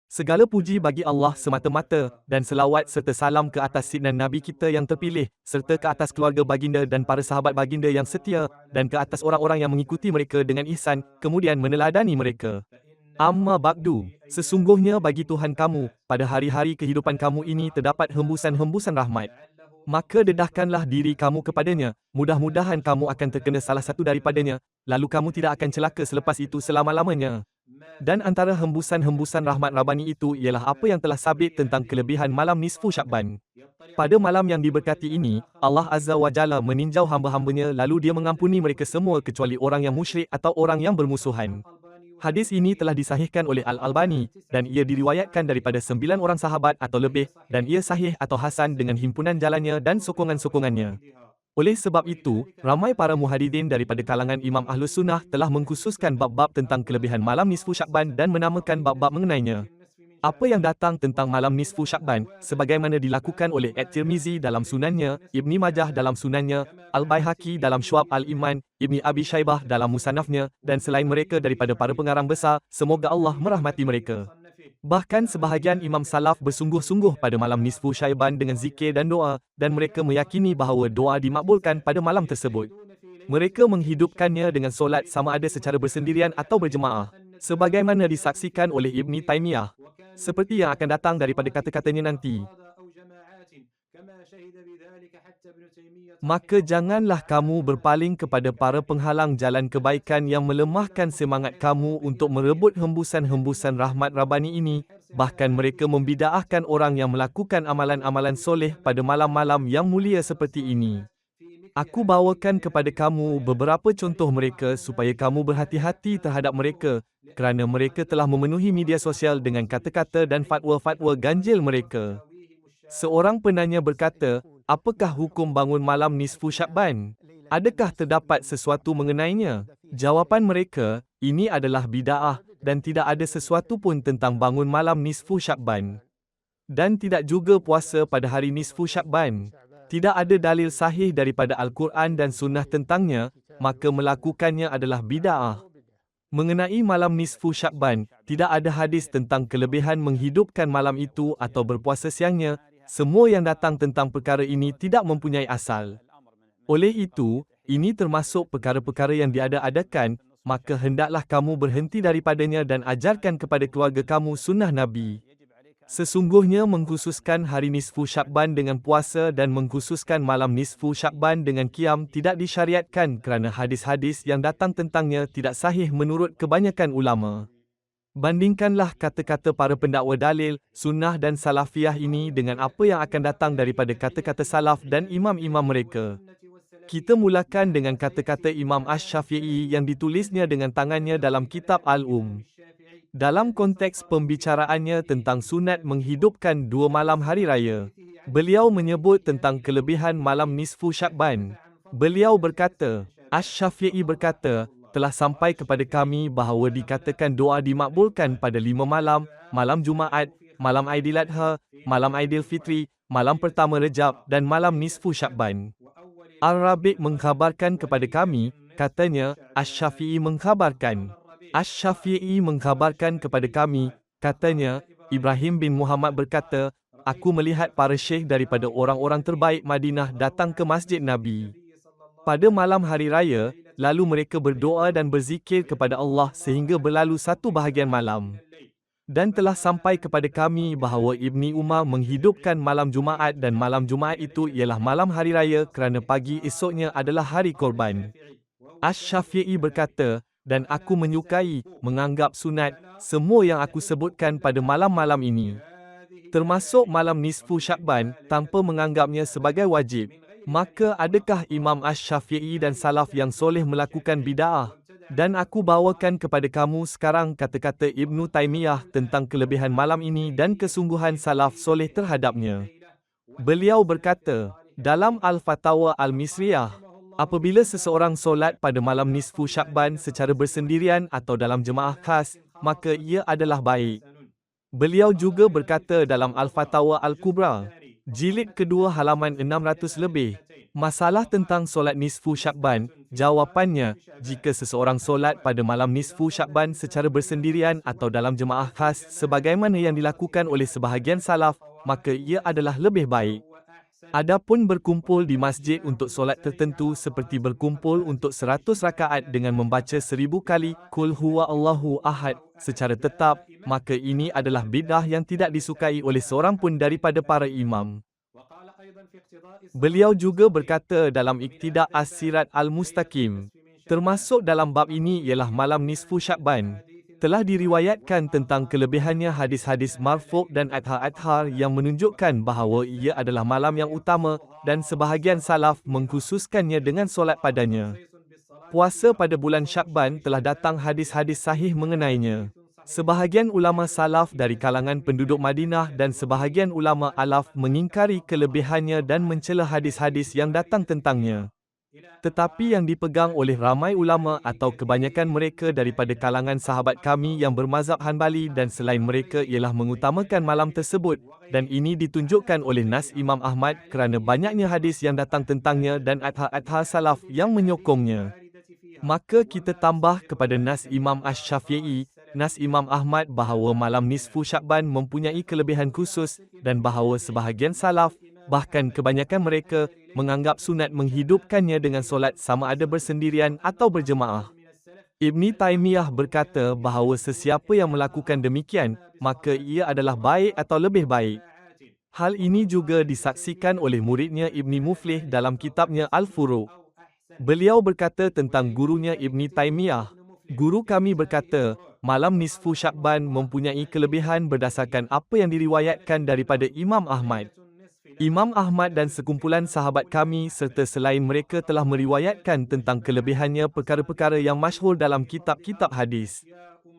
Segala puji bagi Allah semata-mata, dan selawat serta salam ke atas sidna Nabi kita yang terpilih, serta ke atas keluarga baginda dan para sahabat baginda yang setia, dan ke atas orang-orang yang mengikuti mereka dengan ihsan, kemudian meneladani mereka. Amma ba'du, sesungguhnya bagi Tuhan kamu, pada hari-hari kehidupan kamu ini terdapat hembusan-hembusan rahmat. Maka dedahkanlah diri kamu kepadanya, mudah-mudahan kamu akan terkena salah satu daripadanya, lalu kamu tidak akan celaka selepas itu selama-lamanya. Dan antara hembusan-hembusan rahmat Rabbani itu ialah apa yang telah sabit tentang kelebihan malam nisfu Syakban. Pada malam yang diberkati ini, Allah Azza wa Jalla meninjau hamba-hambanya lalu dia mengampuni mereka semua kecuali orang yang musyrik atau orang yang bermusuhan. Hadis ini telah disahihkan oleh Al-Albani, dan ia diriwayatkan daripada 9 orang sahabat atau lebih, dan ia sahih atau hasan dengan himpunan jalannya dan sokongan-sokongannya. Oleh sebab itu, ramai para muhadidin daripada kalangan Imam Ahlus Sunnah telah mengkhususkan bab-bab tentang kelebihan malam nisfu Syakban dan menamakan bab-bab mengenainya. Apa yang datang tentang malam nisfu Syakban, sebagaimana dilakukan oleh At-Tirmizi dalam sunannya, Ibni Majah dalam sunannya, Al-Baihaqi dalam Syu'ab Al-Iman, Ibni Abi Shaybah dalam Musannafnya, dan selain mereka daripada para pengarang besar, semoga Allah merahmati mereka. Bahkan sebahagian imam salaf bersungguh-sungguh pada malam nisfu Syaiban dengan zikir dan doa, dan mereka meyakini bahawa doa dimakbulkan pada malam tersebut. Mereka menghidupkannya dengan solat sama ada secara bersendirian atau berjemaah, sebagaimana disaksikan oleh Ibni Taimiyah. Seperti yang akan datang daripada kata-katanya nanti. Maka janganlah kamu berpaling kepada para penghalang jalan kebaikan yang melemahkan semangat kamu untuk merebut hembusan-hembusan rahmat Rabbani ini, bahkan mereka membida'ahkan orang yang melakukan amalan-amalan soleh pada malam-malam yang mulia seperti ini. Aku bawakan kepada kamu beberapa contoh mereka supaya kamu berhati-hati terhadap mereka, kerana mereka telah memenuhi media sosial dengan kata-kata dan fatwa-fatwa ganjil mereka. Seorang penanya berkata, apakah hukum bangun malam nisfu Syakban? Adakah terdapat sesuatu mengenainya? Jawapan mereka, ini adalah bid'ah dan tidak ada sesuatu pun tentang bangun malam nisfu Syakban. Dan tidak juga puasa pada hari nisfu Syakban. Tidak ada dalil sahih daripada Al-Quran dan Sunnah tentangnya, maka melakukannya adalah bid'ah. Mengenai malam nisfu Syakban, tidak ada hadis tentang kelebihan menghidupkan malam itu atau berpuasa siangnya. Semua yang datang tentang perkara ini tidak mempunyai asal. Oleh itu, ini termasuk perkara-perkara yang diada-adakan, maka hendaklah kamu berhenti daripadanya dan ajarkan kepada keluarga kamu sunnah Nabi. Sesungguhnya mengkhususkan hari nisfu Syakban dengan puasa dan mengkhususkan malam nisfu Syakban dengan qiyam tidak disyariatkan kerana hadis-hadis yang datang tentangnya tidak sahih menurut kebanyakan ulama. Bandingkanlah kata-kata para pendakwa dalil, sunnah dan salafiyah ini dengan apa yang akan datang daripada kata-kata salaf dan imam-imam mereka. Kita mulakan dengan kata-kata Imam Asy-Syafi'i yang ditulisnya dengan tangannya dalam kitab Al-Um. Dalam konteks pembicaraannya tentang sunat menghidupkan 2 malam hari raya, beliau menyebut tentang kelebihan malam nisfu Syakban. Beliau berkata, Asy-Syafi'i berkata, telah sampai kepada kami bahawa dikatakan doa dimakbulkan pada 5 malam, malam Jumaat, malam Aidiladha, malam Aidilfitri, malam pertama Rejab dan malam nisfu Syakban. Al-Rabi' mengkhabarkan kepada kami, katanya, Asy-Syafi'i mengkhabarkan. Asy-Syafi'i mengkhabarkan kepada kami, katanya, Ibrahim bin Muhammad berkata, aku melihat para syekh daripada orang-orang terbaik Madinah datang ke Masjid Nabi. Pada malam hari raya, lalu mereka berdoa dan berzikir kepada Allah sehingga berlalu satu bahagian malam. Dan telah sampai kepada kami bahawa Ibni Umar menghidupkan malam Jumaat dan malam Jumaat itu ialah malam hari raya kerana pagi esoknya adalah hari korban. Asy-Syafi'i berkata, dan aku menyukai, menganggap sunat, semua yang aku sebutkan pada malam-malam ini. Termasuk malam nisfu Syakban, tanpa menganggapnya sebagai wajib. Maka adakah Imam Asy-Syafi'i dan salaf yang soleh melakukan bid'ah? Dan aku bawakan kepada kamu sekarang kata-kata Ibnu Taimiyah tentang kelebihan malam ini dan kesungguhan salaf soleh terhadapnya. Beliau berkata, dalam Al-Fatawa Al-Misriyah, apabila seseorang solat pada malam nisfu Syakban secara bersendirian atau dalam jemaah khas, maka ia adalah baik. Beliau juga berkata dalam Al-Fatawa Al-Kubra, jilid kedua halaman 600 lebih, Masalah tentang solat nisfu Syakban, jawapannya, jika seseorang solat pada malam nisfu Syakban secara bersendirian atau dalam jemaah khas sebagaimana yang dilakukan oleh sebahagian salaf, maka ia adalah lebih baik. Adapun berkumpul di masjid untuk solat tertentu seperti berkumpul untuk 100 rakaat dengan membaca 1000 kali Qul huwa Allahu ahad secara tetap, maka ini adalah bid'ah yang tidak disukai oleh seorang pun daripada para imam. Beliau juga berkata dalam Iqtida As-Sirat Al-Mustaqim, termasuk dalam bab ini ialah malam nisfu Syakban. Telah diriwayatkan tentang kelebihannya hadis-hadis marfu' dan athar-athar yang menunjukkan bahawa ia adalah malam yang utama dan sebahagian salaf mengkhususkannya dengan solat padanya. Puasa pada bulan Syakban telah datang hadis-hadis sahih mengenainya. Sebahagian ulama salaf dari kalangan penduduk Madinah dan sebahagian ulama alaf mengingkari kelebihannya dan mencela hadis-hadis yang datang tentangnya. Tetapi yang dipegang oleh ramai ulama atau kebanyakan mereka daripada kalangan sahabat kami yang bermazhab Hanbali dan selain mereka ialah mengutamakan malam tersebut, dan ini ditunjukkan oleh Nas Imam Ahmad kerana banyaknya hadis yang datang tentangnya dan athar-athar salaf yang menyokongnya. Maka kita tambah kepada Nas Imam Asy-Syafi'i, Nas Imam Ahmad bahawa malam nisfu Syakban mempunyai kelebihan khusus dan bahawa sebahagian salaf, bahkan kebanyakan mereka, menganggap sunat menghidupkannya dengan solat sama ada bersendirian atau berjemaah. Ibni Taimiyah berkata bahawa sesiapa yang melakukan demikian, maka ia adalah baik atau lebih baik. Hal ini juga disaksikan oleh muridnya Ibni Muflih dalam kitabnya Al-Furu'. Beliau berkata tentang gurunya Ibni Taimiyah, guru kami berkata, malam nisfu Syakban mempunyai kelebihan berdasarkan apa yang diriwayatkan daripada Imam Ahmad. Imam Ahmad dan sekumpulan sahabat kami serta selain mereka telah meriwayatkan tentang kelebihannya perkara-perkara yang masyhur dalam kitab-kitab hadis.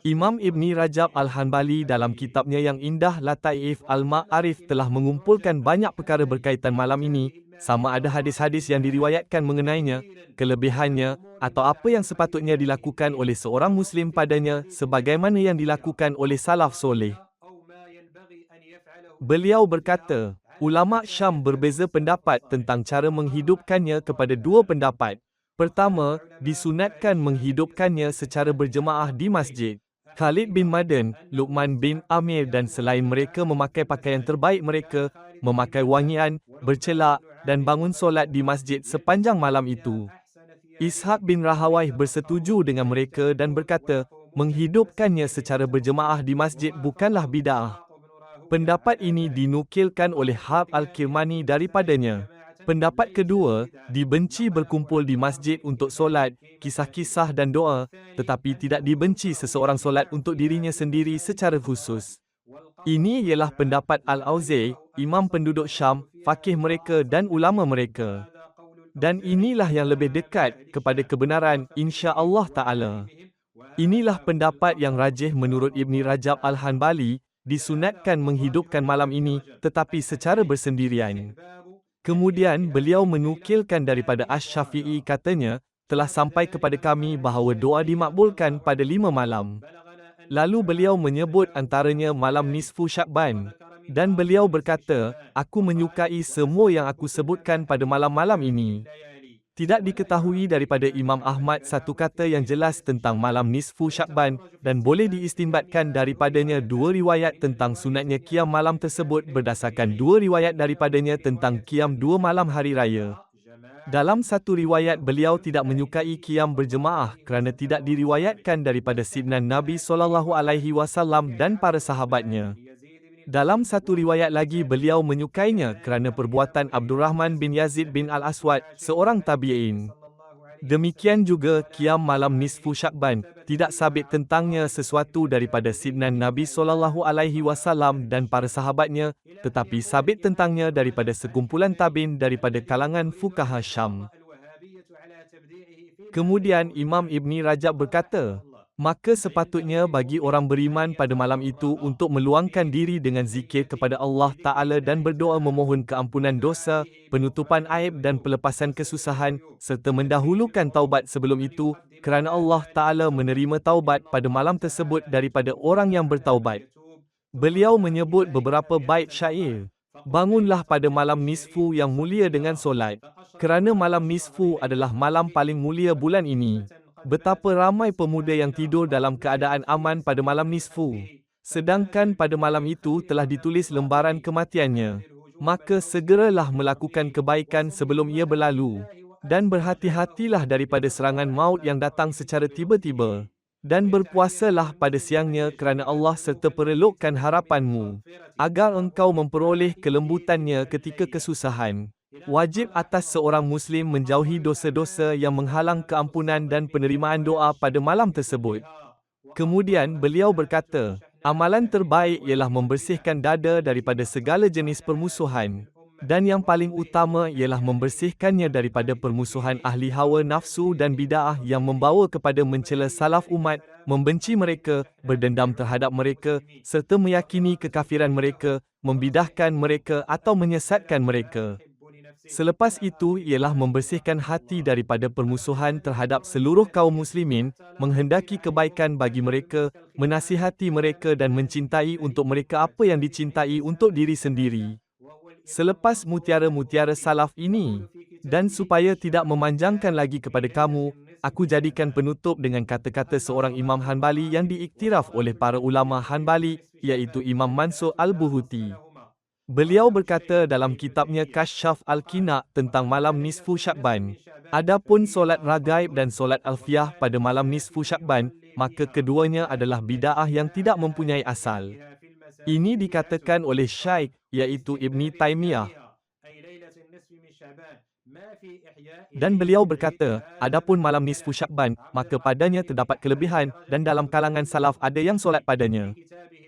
Imam Ibni Rajab Al-Hanbali dalam kitabnya yang indah Lataif Al-Ma'arif telah mengumpulkan banyak perkara berkaitan malam ini, sama ada hadis-hadis yang diriwayatkan mengenainya, kelebihannya, atau apa yang sepatutnya dilakukan oleh seorang Muslim padanya sebagaimana yang dilakukan oleh salaf soleh. Beliau berkata, ulama Syam berbeza pendapat tentang cara menghidupkannya kepada dua pendapat. Pertama, disunatkan menghidupkannya secara berjemaah di masjid. Khalid bin Madan, Luqman bin Amir dan selain mereka memakai pakaian terbaik mereka, memakai wangian, bercelak dan bangun solat di masjid sepanjang malam itu. Ishaq bin Rahawaih bersetuju dengan mereka dan berkata, menghidupkannya secara berjemaah di masjid bukanlah bid'ah. Pendapat ini dinukilkan oleh Harb Al-Kirmani daripadanya. Pendapat kedua, dibenci berkumpul di masjid untuk solat, kisah-kisah dan doa, tetapi tidak dibenci seseorang solat untuk dirinya sendiri secara khusus. Ini ialah pendapat Al-Auza'i, imam penduduk Syam, faqih mereka dan ulama mereka. Dan inilah yang lebih dekat kepada kebenaran, insya-Allah Ta'ala. Inilah pendapat yang rajih menurut Ibni Rajab Al-Hanbali, disunatkan menghidupkan malam ini, tetapi secara bersendirian. Kemudian beliau menukilkan daripada Asy-Syafi'i katanya, telah sampai kepada kami bahawa doa dimakbulkan pada 5 malam. Lalu beliau menyebut antaranya malam nisfu Syakban. Dan beliau berkata, aku menyukai semua yang aku sebutkan pada malam-malam ini. Tidak diketahui daripada Imam Ahmad satu kata yang jelas tentang malam nisfu Syakban dan boleh diistinbatkan daripadanya dua riwayat tentang sunatnya qiyam malam tersebut berdasarkan dua riwayat daripadanya tentang qiyam 2 malam hari raya. Dalam satu riwayat beliau tidak menyukai qiyam berjemaah kerana tidak diriwayatkan daripada sidnan Nabi SAW dan para sahabatnya. Dalam satu riwayat lagi beliau menyukainya kerana perbuatan Abdurrahman bin Yazid bin Al-Aswad, seorang tabi'in. Demikian juga qiyam malam nisfu Syakban, tidak sabit tentangnya sesuatu daripada sidnan Nabi SAW dan para sahabatnya, tetapi sabit tentangnya daripada sekumpulan tabi'in daripada kalangan fuqaha Syam. Kemudian Imam Ibni Rajab berkata, maka sepatutnya bagi orang beriman pada malam itu untuk meluangkan diri dengan zikir kepada Allah Ta'ala dan berdoa memohon keampunan dosa, penutupan aib dan pelepasan kesusahan, serta mendahulukan taubat sebelum itu, kerana Allah Ta'ala menerima taubat pada malam tersebut daripada orang yang bertaubat. Beliau menyebut beberapa bait syair. Bangunlah pada malam nisfu yang mulia dengan solat. Kerana malam nisfu adalah malam paling mulia bulan ini. Betapa ramai pemuda yang tidur dalam keadaan aman pada malam nisfu. Sedangkan pada malam itu telah ditulis lembaran kematiannya. Maka segeralah melakukan kebaikan sebelum ia berlalu. Dan berhati-hatilah daripada serangan maut yang datang secara tiba-tiba. Dan berpuasalah pada siangnya kerana Allah serta perelokkan harapanmu, agar engkau memperoleh kelembutannya ketika kesusahan. Wajib atas seorang Muslim menjauhi dosa-dosa yang menghalang keampunan dan penerimaan doa pada malam tersebut. Kemudian beliau berkata, amalan terbaik ialah membersihkan dada daripada segala jenis permusuhan. Dan yang paling utama ialah membersihkannya daripada permusuhan ahli hawa nafsu dan bid'ah yang membawa kepada mencela salaf umat, membenci mereka, berdendam terhadap mereka, serta meyakini kekafiran mereka, membidahkan mereka atau menyesatkan mereka. Selepas itu ialah membersihkan hati daripada permusuhan terhadap seluruh kaum muslimin, menghendaki kebaikan bagi mereka, menasihati mereka dan mencintai untuk mereka apa yang dicintai untuk diri sendiri. Selepas mutiara-mutiara salaf ini, dan supaya tidak memanjangkan lagi kepada kamu, aku jadikan penutup dengan kata-kata seorang Imam Hanbali yang diiktiraf oleh para ulama Hanbali, iaitu Imam Mansur Al-Buhuti. Beliau berkata dalam kitabnya Kasyaf Al-Qina' tentang malam nisfu Syakban, adapun solat ragaib dan solat alfiyah pada malam nisfu Syakban, maka keduanya adalah bid'ah yang tidak mempunyai asal. Ini dikatakan oleh Syaikh, iaitu Ibni Taimiyah. Dan beliau berkata, adapun malam nisfu Syakban, maka padanya terdapat kelebihan, dan dalam kalangan salaf ada yang solat padanya.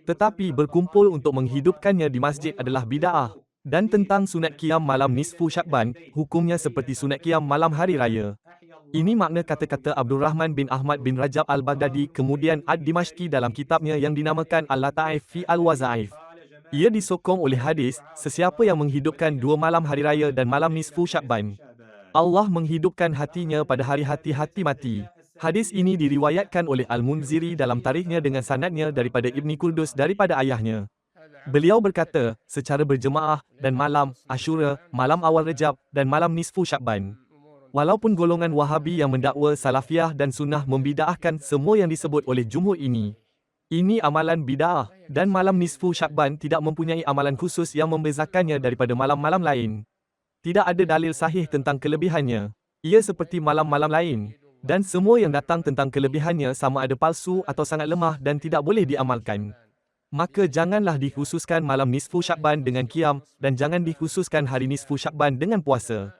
Tetapi berkumpul untuk menghidupkannya di masjid adalah bid'ah. Dan tentang sunat qiyam malam nisfu Syakban, hukumnya seperti sunat qiyam malam hari raya. Ini makna kata-kata Abdul Rahman bin Ahmad bin Rajab Al-Baghdadi kemudian Ad-Dimashqi dalam kitabnya yang dinamakan Al-Lata'if fi Al-Waza'if. Ia disokong oleh hadis, sesiapa yang menghidupkan dua malam hari raya dan malam nisfu Syakban, Allah menghidupkan hatinya pada hari hati-hati mati. Hadis ini diriwayatkan oleh Al-Munziri dalam tarikhnya dengan sanadnya daripada Ibni Qurdus daripada ayahnya. Beliau berkata, secara berjemaah, dan malam Ashura, malam awal Rejab, dan malam nisfu Syakban. Walaupun golongan Wahabi yang mendakwa Salafiyah dan Sunnah membida'ahkan semua yang disebut oleh jumhur ini amalan bid'ah, dan malam nisfu Syakban tidak mempunyai amalan khusus yang membezakannya daripada malam-malam lain. Tidak ada dalil sahih tentang kelebihannya. Ia seperti malam-malam lain, dan semua yang datang tentang kelebihannya sama ada palsu atau sangat lemah dan tidak boleh diamalkan. Maka janganlah dikhususkan malam nisfu Syakban dengan qiyam, dan jangan dikhususkan hari nisfu Syakban dengan puasa.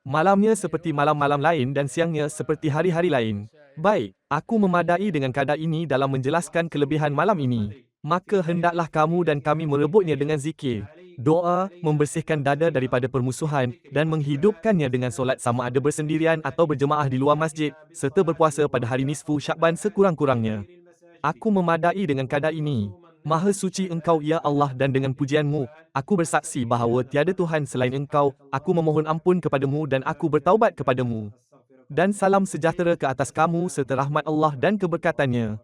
Malamnya seperti malam-malam lain dan siangnya seperti hari-hari lain. Baik, aku memadai dengan kadar ini dalam menjelaskan kelebihan malam ini. Maka hendaklah kamu dan kami merebutnya dengan zikir, doa, membersihkan dada daripada permusuhan, dan menghidupkannya dengan solat sama ada bersendirian atau berjemaah di luar masjid, serta berpuasa pada hari nisfu Syakban sekurang-kurangnya. Aku memadai dengan kadar ini. Maha suci Engkau ya Allah dan dengan pujianmu, aku bersaksi bahawa tiada Tuhan selain Engkau, aku memohon ampun kepadamu dan aku bertaubat kepadamu. Dan salam sejahtera ke atas kamu serta rahmat Allah dan keberkatannya.